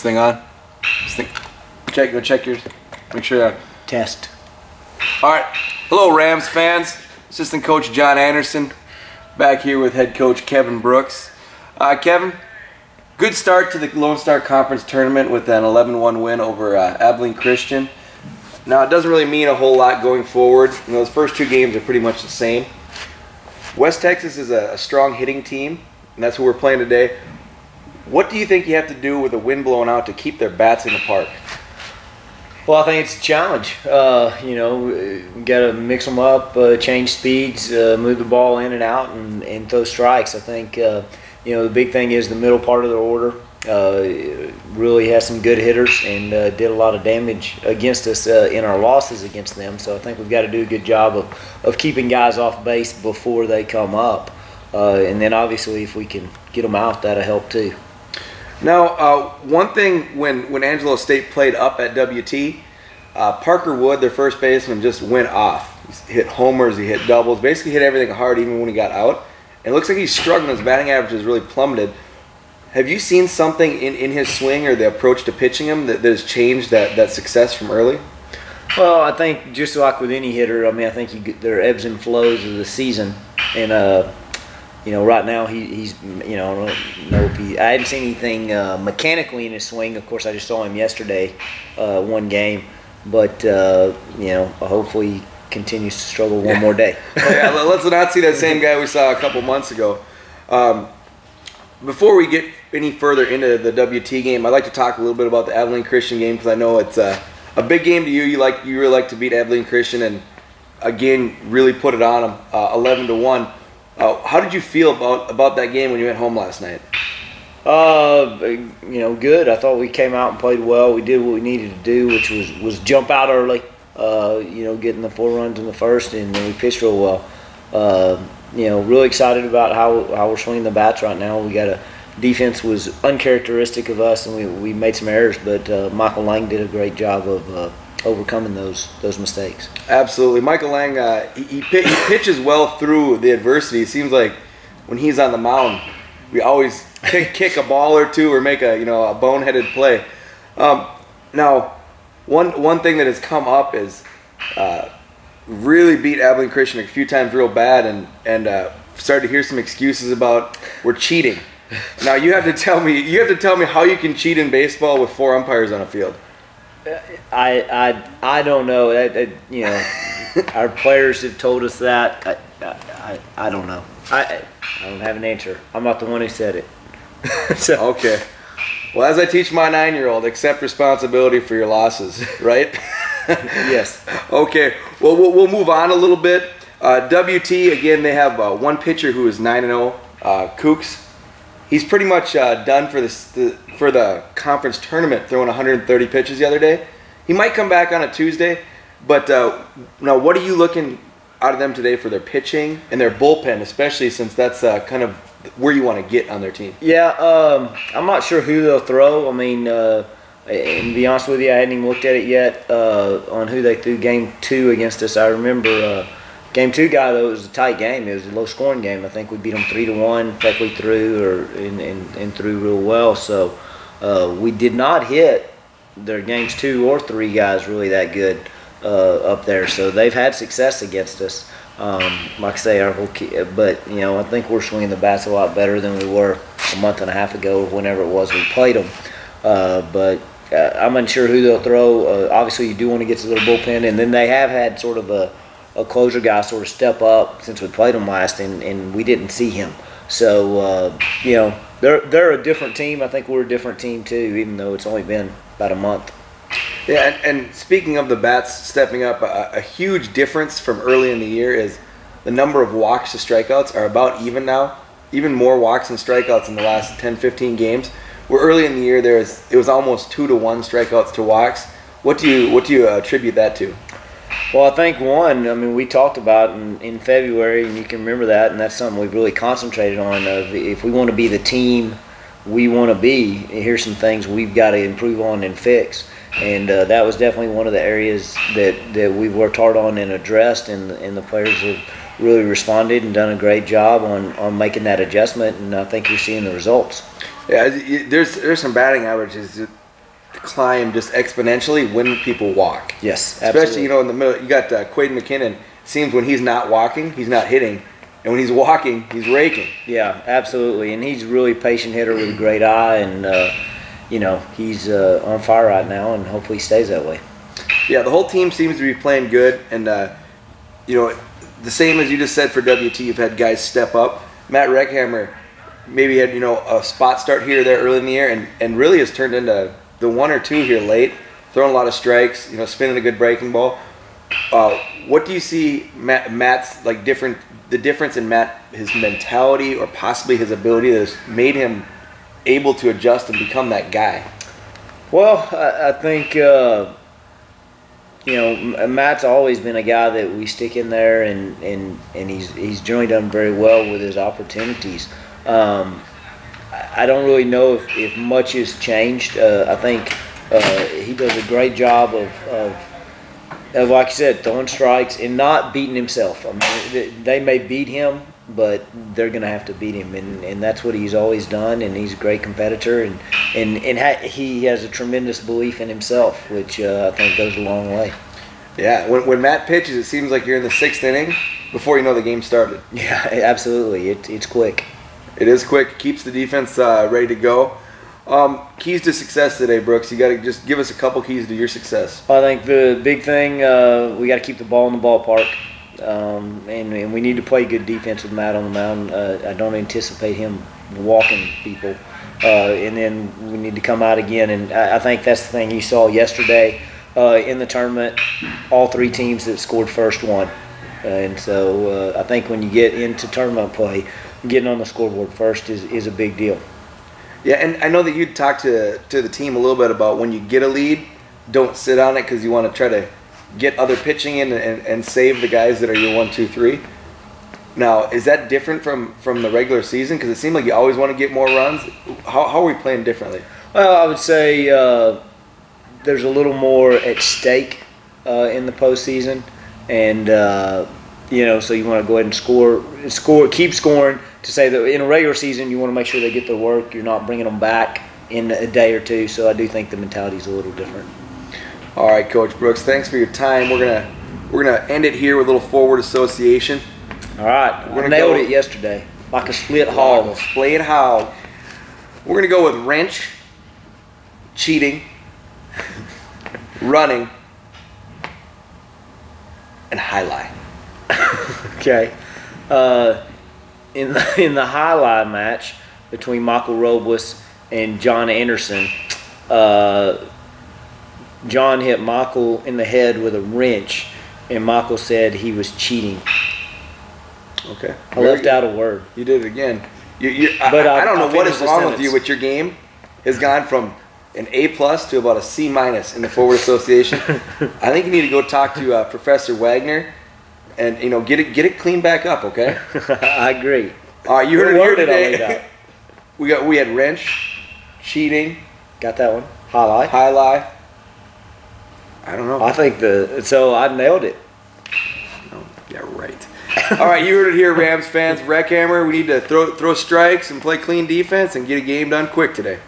thing on? Go check yours. Make sure. Test. All right. Hello, Rams fans. Assistant Coach John Anderson back here with head coach Kevin Brooks. Kevin, good start to the Lone Star Conference tournament with an 11-1 win over Abilene Christian. Now, it doesn't really mean a whole lot going forward. You know, those first two games are pretty much the same. West Texas is a strong hitting team, and that's who we're playing today. What do you think you have to do with the wind blowing out to keep their bats in the park? Well, I think it's a challenge. You know, we got to mix them up, change speeds, move the ball in and out, and throw strikes. I think, you know, the big thing is the middle part of the order really has some good hitters and did a lot of damage against us in our losses against them. So I think we've got to do a good job of keeping guys off base before they come up. And then obviously if we can get them out, that'll help too. Now, one thing when Angelo State played up at WT, Parker Wood, their first baseman, just went off. He hit homers, he hit doubles, basically hit everything hard even when he got out. And it looks like he's struggling. His batting average has really plummeted. Have you seen something in his swing or the approach to pitching him that has changed that success from early? Well, I think just like with any hitter, I mean, I think there are ebbs and flows of the season. And, you know, right now he's, you know, I don't know if I hadn't seen anything mechanically in his swing. Of course, I just saw him yesterday, one game. But, you know, hopefully he continues to struggle one more day. Yeah, let's not see that same guy we saw a couple months ago. Before we get any further into the WT game, I'd like to talk a little bit about the Abilene Christian game because I know it's a big game to you. You really like to beat Abilene Christian and, again, really put it on them, 11-1. How did you feel about that game when you went home last night? You know, good. I thought we came out and played well. We did what we needed to do, which was jump out early. You know, getting the 4 runs in the first, and then we pitched real well. You know, really excited about how we're swinging the bats right now. We got a defense was uncharacteristic of us, and we made some errors, but Michael Lang did a great job of overcoming those mistakes. Absolutely. Michael Lang, he pitches well through the adversity. It seems like when he's on the mound, we always kick a ball or two or make a boneheaded play. Now, one thing that has come up is really beat Abilene Christian a few times real bad and started to hear some excuses about we're cheating. Now you have to tell me how you can cheat in baseball with 4 umpires on a field. I don't know. You know, our players have told us that. I don't know. I don't have an answer. I'm not the one who said it. So. Okay. Well, as I teach my 9-year-old, accept responsibility for your losses, right? Yes. Okay. Well, we'll move on a little bit. WT, again, they have one pitcher who is 9-0, Kooks. He's pretty much done for the conference tournament, throwing 130 pitches the other day. He might come back on a Tuesday, but now what are you looking out of them today for their pitching and their bullpen, especially since that's kind of where you want to get on their team? Yeah, I'm not sure who they'll throw. I mean, and to be honest with you, I hadn't even looked at it yet on who they threw game 2 against us. I remember game 2 guy, though, it was a tight game. It was a low-scoring game. I think we beat them 3-1. In fact, we threw and threw real well. So we did not hit their games 2 or 3 guys really that good up there. So they've had success against us. Like I say, our whole but you know, I think we're swinging the bats a lot better than we were a month and a half ago, whenever it was we played them. But I'm unsure who they'll throw. Obviously, you do want to get to their bullpen, and then they have had sort of a closer guy sort of step up since we played them last, and we didn't see him. So you know, they're a different team. I think we're a different team too, even though it's only been about a month. Yeah, and speaking of the bats stepping up, a huge difference from early in the year is the number of walks to strikeouts are about even now. Even more walks and strikeouts in the last 10, 15 games. Where early in the year it was almost 2-1 strikeouts to walks. What do you attribute that to? Well, I think one, I mean, we talked about in February, and you can remember that, and that's something we've really concentrated on. If we want to be the team we want to be, here's some things we've got to improve on and fix. And that was definitely one of the areas that we've worked hard on and addressed, and the players have really responded and done a great job on making that adjustment, and I think you're seeing the results. Yeah, there's some batting averages climb just exponentially when people walk. Yes, absolutely. Especially, in the middle, you got Quaden McKinnon. Seems when he's not walking, he's not hitting. And when he's walking, he's raking. Yeah, absolutely. And he's a really patient hitter with a great eye. And, he's on fire right now, and hopefully he stays that way. Yeah, the whole team seems to be playing good. And, the same as you just said for WT, you've had guys step up. Matt Reckhammer maybe had, a spot start here or there early in the year and really has turned into the 1 or 2 here late, throwing a lot of strikes, spinning a good breaking ball. What do you see Matt's the difference in Matt, his mentality or possibly his ability that has made him able to adjust and become that guy? Well, I think, Matt's always been a guy that we stick in there, and he's generally done very well with his opportunities. I don't really know if much has changed. I think he does a great job of, like you said, throwing strikes and not beating himself. I mean, they may beat him, but they're going to have to beat him, and that's what he's always done. And he's a great competitor, and he has a tremendous belief in himself, which I think goes a long way. Yeah, when Matt pitches, it seems like you're in the 6th inning before you know the game started. Yeah, absolutely. It's quick. It is quick. Keeps the defense ready to go. Keys to success today, Brooks. You got to just give us a couple keys to your success. I think the big thing, we got to keep the ball in the ballpark, and we need to play good defense with Matt on the mound. I don't anticipate him walking people, and then we need to come out again. And I think that's the thing you saw yesterday in the tournament. All 3 teams that scored first won, and so I think when you get into tournament play, getting on the scoreboard first is a big deal. Yeah, and I know that you talked to the team a little bit about when you get a lead, don't sit on it because you want to try to get other pitching in and save the guys that are your 1, 2, 3. Now, is that different from the regular season? Because it seemed like you always want to get more runs. How are we playing differently? Well, I would say there's a little more at stake in the postseason, and so you want to go ahead and score, keep scoring. To say that in a regular season, you want to make sure they get their work. You're not bringing them back in a day or two. So I do think the mentality is a little different. All right, Coach Brooks, thanks for your time. We're gonna end it here with a little forward association. All right, I nailed it yesterday, like a split hog. Like a split hog. We're gonna go with wrench, cheating, running, and highlight. Okay. In the highlight match between Michael Robles and John Anderson, John hit Michael in the head with a wrench, and Michael said he was cheating. Okay. I left out a word. You did it again. I don't know what is wrong with you, but your game has gone from an A+ to about a C- in the forward association. I think you need to go talk to Professor Wagner and get it cleaned back up, okay? I agree. All right, you heard it here today. We had wrench, cheating. Got that one. Highlight. I don't know. I think so I nailed it. Oh, yeah, right. All right, you heard it here, Rams fans. Reckhammer, we need to throw strikes and play clean defense and get a game done quick today.